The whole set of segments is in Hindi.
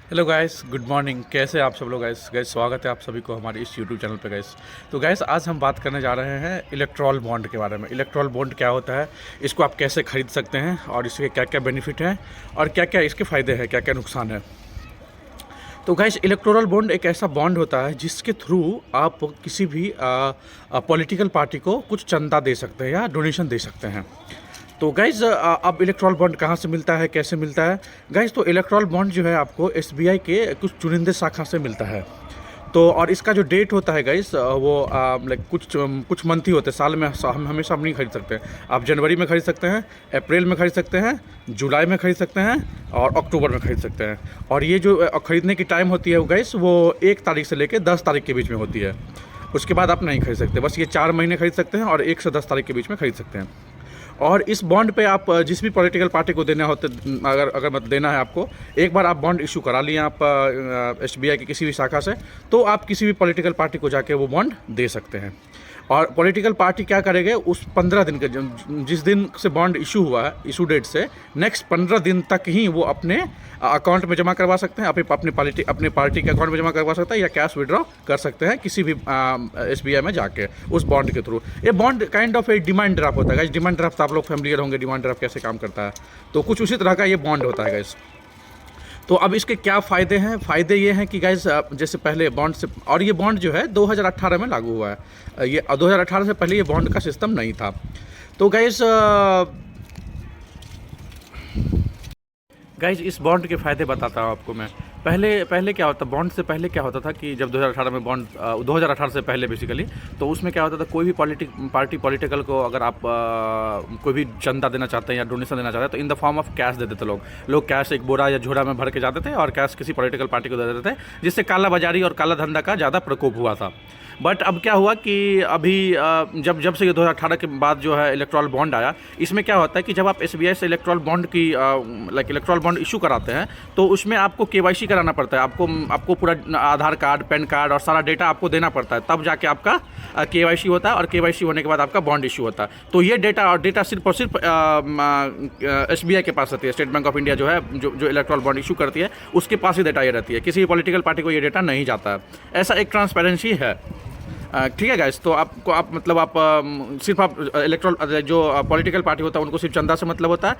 Hello guys, good morning. कैसे आप सब लोग गाइस? स्वागत है आप सभी को हमारे इस यूट्यूब चैनल पे गाइस। तो गाइस आज हम बात करने जा रहे हैं इलेक्ट्रॉल बॉन्ड के बारे में। इलेक्ट्रॉल बॉन्ड क्या होता है, इसको आप कैसे खरीद सकते हैं और इसके क्या क्या बेनिफिट हैं और क्या क्या इसके फ़ायदे हैं, क्या क्या नुकसान है। तो गाइस इलेक्टोरल बॉन्ड एक ऐसा बॉन्ड होता है जिसके थ्रू आप किसी भी पॉलिटिकल पार्टी को कुछ चंदा दे सकते हैं या डोनेशन दे सकते हैं। तो गाइज अब इलेक्ट्रॉल बॉन्ड कहाँ से मिलता है, कैसे मिलता है गाइज? तो इलेक्ट्रॉल बॉन्ड जो है आपको एसबीआई के कुछ चुनिंदे शाखा से मिलता है। तो और इसका जो डेट होता है गाइस वो लाइक कुछ मंथ ही होते हैं साल में। हम हमेशा हम नहीं खरीद सकते। आप जनवरी में खरीद सकते हैं, अप्रैल में खरीद सकते हैं, जुलाई में खरीद सकते हैं और अक्टूबर में खरीद सकते हैं। और ये जो खरीदने की टाइम होती है गाइस वो 1 तारीख से लेकर 10 तारीख के बीच में होती है। उसके बाद आप नहीं खरीद सकते। बस ये 4 महीने खरीद सकते हैं और 1 से 10 तारीख के बीच में खरीद सकते हैं। और इस बॉन्ड पे आप जिस भी पॉलिटिकल पार्टी को देना होते, अगर मत देना है आपको, एक बार आप बॉन्ड इशू करा लिए आप एसबीआई की किसी भी शाखा से, तो आप किसी भी पॉलिटिकल पार्टी को जाके वो बॉन्ड दे सकते हैं। और पॉलिटिकल पार्टी क्या करेंगे, उस 15 दिन के जिस दिन से बॉन्ड इशू हुआ है, इशू डेट से नेक्स्ट 15 दिन तक ही वो अपने अकाउंट में जमा करवा सकते हैं, अपने पार्टी के अकाउंट में जमा करवा सकते हैं या कैश विड्रॉ कर सकते हैं किसी भी एसबीआई में जाके उस बॉन्ड के थ्रू। ये bond kind of A demand draft होता है गाइस। डिमांड ड्राफ्ट आप लोग फैमिलियर होंगे, डिमांड ड्राफ्ट कैसे काम करता है, तो कुछ उसी तरह का ये बॉन्ड होता है गाइस। तो अब इसके क्या फ़ायदे हैं? फ़ायदे ये हैं कि गाइस जैसे पहले बॉन्ड से, और ये बॉन्ड जो है 2018 में लागू हुआ है। ये 2018 से पहले ये बॉन्ड का सिस्टम नहीं था। तो गाइज इस बॉन्ड के फ़ायदे बताता हूँ आपको मैं। पहले पहले क्या होता, बॉन्ड से पहले क्या होता था कि जब 2018 में बॉन्ड 2018 से पहले बेसिकली, तो उसमें क्या होता था, कोई भी पॉलिटिकल को अगर आप कोई भी चंदा देना चाहते हैं या डोनेशन देना चाहते हैं तो in the form of cash दे देते लोग कैश एक बोरा या झोरा में भर के जाते थे और कैश किसी पॉलिटिकल पार्टी को दे देते थे, जिससे काला बाजारी और काला धंधा का ज़्यादा प्रकोप हुआ था। बट अब क्या हुआ कि अभी जब से ये 2018 के बाद जो है इलेक्ट्रॉल बॉन्ड आया, इसमें क्या होता है कि जब आप एसबीआई से इलेक्ट्रॉल बॉन्ड की इलेक्ट्रॉल बॉन्ड इशू कराते हैं तो उसमें आपको केवाईसी कराना पड़ता है। आपको पूरा आधार कार्ड, पैन कार्ड और सारा डेटा आपको देना पड़ता है, तब जाके आपका केवाईसी होता है और केवाईसी होने के बाद आपका बॉन्ड इशू होता है। तो ये डेटा सिर्फ और सिर्फ एसबीआई के पास रहती है। स्टेट बैंक ऑफ इंडिया जो है, जो इलेक्ट्रॉल बॉन्ड इशू करती है, उसके पास ही डेटा ये रहती है। किसी भी पॉलिटिकल पार्टी को ये डेटा नहीं जाता है। ऐसा एक ट्रांसपेरेंसी है। ठीक है गाइस। तो आप सिर्फ आप इलेक्ट्रॉल जो पॉलिटिकल पार्टी होता है उनको सिर्फ चंदा से मतलब होता है,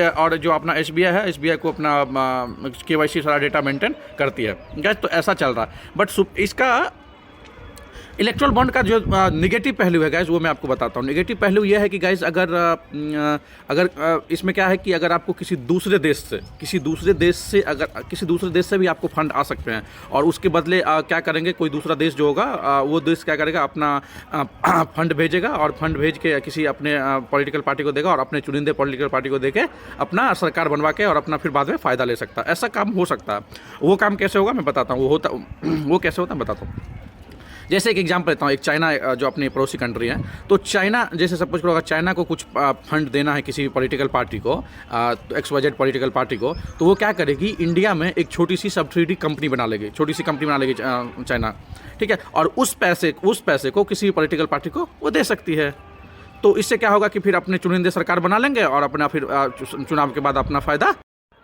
और जो अपना एसबीआई है, एसबीआई को अपना केवाईसी सारा डेटा मेंटेन करती है गाइस। तो ऐसा चल रहा है। बट इसका इलेक्ट्रल बॉन्ड का जो निगेटिव पहलू है गाइज, वो मैं आपको बताता हूँ। निगेटिव पहलू ये है कि गाइज अगर इसमें क्या है कि अगर आपको किसी दूसरे देश से भी आपको फंड आ सकते हैं, और उसके बदले क्या करेंगे, कोई दूसरा देश जो होगा वो देश क्या करेगा, अपना फंड भेजेगा और फंड भेज के किसी अपने पॉलिटिकल पार्टी को देगा और अपने चुनिंदे पॉलिटिकल पार्टी को देके अपना सरकार बनवा के और अपना फिर बाद में फ़ायदा ले सकता है। ऐसा काम हो सकता है। वो काम कैसे होगा मैं बताता हूँ। वो कैसे होता है मैं बताता हूँ। जैसे एक एग्जांपल लेता हूँ, एक चाइना जो अपनी पड़ोसी कंट्री है, तो चाइना जैसे सब कुछ करो, अगर चाइना को कुछ फंड देना है किसी भी पॉलिटिकल पार्टी को, XYZ पॉलिटिकल पार्टी को, तो वो क्या करेगी, इंडिया में एक छोटी सी सब्सिडी कंपनी बना लेगी, चाइना। ठीक है। और उस पैसे को किसी भी पॉलिटिकल पार्टी को वो दे सकती है। तो इससे क्या होगा कि फिर अपने चुनिंदे सरकार बना लेंगे और अपना फिर चुनाव के बाद अपना फ़ायदा।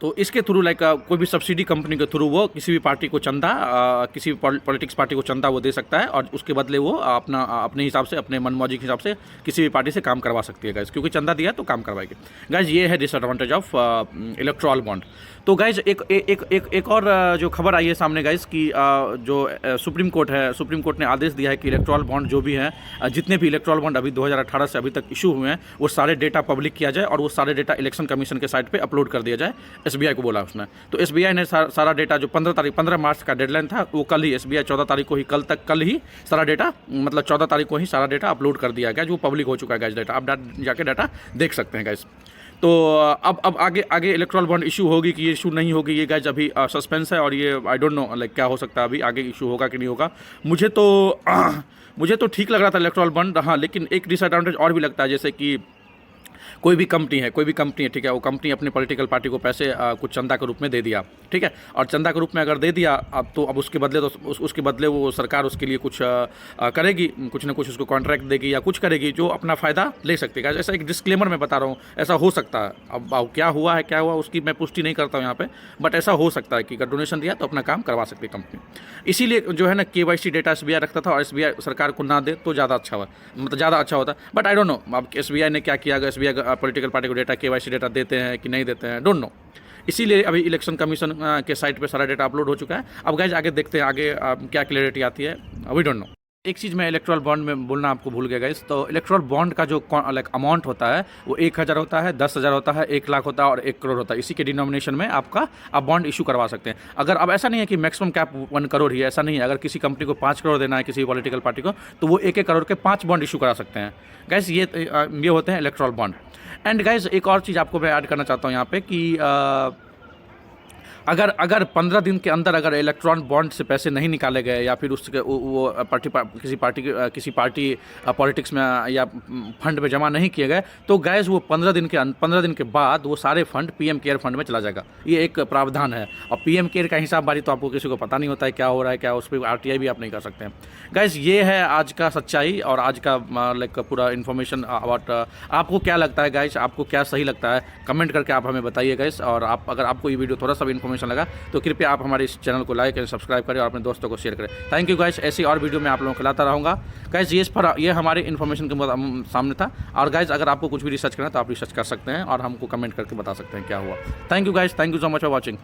तो इसके थ्रू कोई भी सब्सिडी कंपनी के थ्रू वो किसी भी पार्टी को चंदा, किसी भी पॉलिटिक्स पार्टी को चंदा वो दे सकता है, और उसके बदले वो अपने हिसाब से, अपने मनमौजी के हिसाब से किसी भी पार्टी से काम करवा सकती है गाइज, क्योंकि चंदा दिया तो काम करवाएगी गाइज। ये है डिसएडवांटेज ऑफ इलेक्ट्रॉल बॉन्ड। तो गाइज एक और जो खबर आई है सामने गाइज कि जो सुप्रीम कोर्ट ने आदेश दिया है कि इलेक्ट्रॉल बॉन्ड जो भी हैं, जितने भी इलेक्ट्रॉल बॉन्ड अभी 2018 से अभी तक इशू हुए हैं, वो सारे डेटा पब्लिक किया जाए और वो सारे डेटा इलेक्शन कमीशन के साइट पे अपलोड कर दिया जाए। एसबीआई को बोला उसने। तो एसबीआई ने सारा डेटा जो 15 मार्च का डेडलाइन था, वो कल ही एसबीआई 14 तारीख को ही, कल ही सारा डेटा, मतलब 14 तारीख को ही सारा डेटा अपलोड कर दिया गया, जो पब्लिक हो चुका है गाइज डेटा। आप जाके डाटा देख सकते हैं गाइज। तो अब आगे इलेक्ट्रॉल बॉन्ड इशू होगी कि ये इशू नहीं होगी, ये गाइज अभी सस्पेंस है, और ये आई डोंट नो लाइक क्या हो सकता है, अभी आगे इशू होगा कि नहीं होगा। मुझे तो ठीक लग रहा था इलेक्ट्रॉल बॉन्ड, हाँ, लेकिन एक डिसएडवांटेज और भी लगता है, जैसे कि कोई भी कंपनी है, ठीक है, वो कंपनी अपनी पॉलिटिकल पार्टी को पैसे कुछ चंदा के रूप में दे दिया, ठीक है, और चंदा के रूप में अगर दे दिया अब उसके बदले तो उसके बदले वो सरकार उसके लिए कुछ करेगी, कुछ ना कुछ उसको कॉन्ट्रैक्ट देगी या कुछ करेगी जो अपना फ़ायदा ले सकती है। ऐसा एक डिस्क्लेमर मैं बता रहा हूँ, ऐसा हो सकता है। अब क्या हुआ उसकी मैं पुष्टि नहीं करता हूँ यहाँ पे, बट ऐसा हो सकता है कि अगर डोनेशन दिया तो अपना काम करवा सकती है कंपनी। इसीलिए जो है ना KYC डेटा SBI रखता था, और SBI सरकार को ना दे तो ज़्यादा अच्छा हुआ, मतलब ज़्यादा अच्छा होता। बट आई डोंट नो अब SBI ने क्या किया, अगर SBI पॉलिटिकल पार्टी को डेटा KYC डेटा देते हैं कि नहीं देते हैं, डोंट नो। इसीलिए अभी इलेक्शन कमीशन के साइट पे सारा डेटा अपलोड हो चुका है। अब गाइज आगे देखते हैं आगे क्या क्लैरिटी आती है, वी डोंट नो। एक चीज़ मैं इलेक्ट्रल बॉन्ड में बोलना आपको भूल गया गाइस, तो इलेक्ट्रल बॉन्ड का जो लाइक अमाउंट होता है वो 1000 होता है, 10,000 होता है, 1 लाख होता है और 1 करोड़ होता है। इसी के डिनोमिनेशन में आप बॉन्ड इशू करवा सकते हैं। अगर अब ऐसा नहीं है कि मैक्सिमम कैप 1 करोड़ ही है, ऐसा नहीं है। अगर किसी कंपनी को 5 करोड़ देना है किसी पॉलिटिकल पार्टी को, तो वो 1-1 करोड़ के 5 बॉन्ड इशू करा सकते हैं गाइस। ये होते हैं इलेक्ट्रल बॉन्ड। एंड गाइस एक और चीज़ आपको मैं ऐड करना चाहता हूँ यहाँ पे कि अगर 15 दिन के अंदर अगर इलेक्ट्रॉन बॉन्ड से पैसे नहीं निकाले गए, या फिर उसके वो किसी पार्टी पॉलिटिक्स में या फंड में जमा नहीं किए गए, तो गैस वो 15 दिन के बाद वो सारे फंड PM केयर फंड में चला जाएगा। ये एक प्रावधान है। और PM केयर का हिसाब बारी तो आपको किसी को पता नहीं होता है क्या हो रहा है, क्या उस पर RTI भी आप नहीं कर सकते हैं गैस। ये है आज का सच्चाई और आज का लाइक पूरा इन्फॉर्मेशन अबाउट। आपको क्या लगता है गैस, आपको क्या सही लगता है, कमेंट करके आप हमें बताइए गैस। और अगर आपको ये वीडियो थोड़ा सा भी इन्फॉर्मेशन लगा तो कृपया आप हमारे इस चैनल को लाइक एंड सब्सक्राइब करें और अपने दोस्तों को शेयर करें। Thank you guys. ऐसी और वीडियो मैं आप लोगों को लाता रहूँगा गाइस। ये हमारे इन्फॉर्मेशन के सामने था। और गाइस अगर आपको कुछ भी रिसर्च करना है तो आप रिसर्च कर सकते हैं और हमको कमेंट करके बता सकते हैं क्या हुआ। Thank you guys, thank you so much for watching.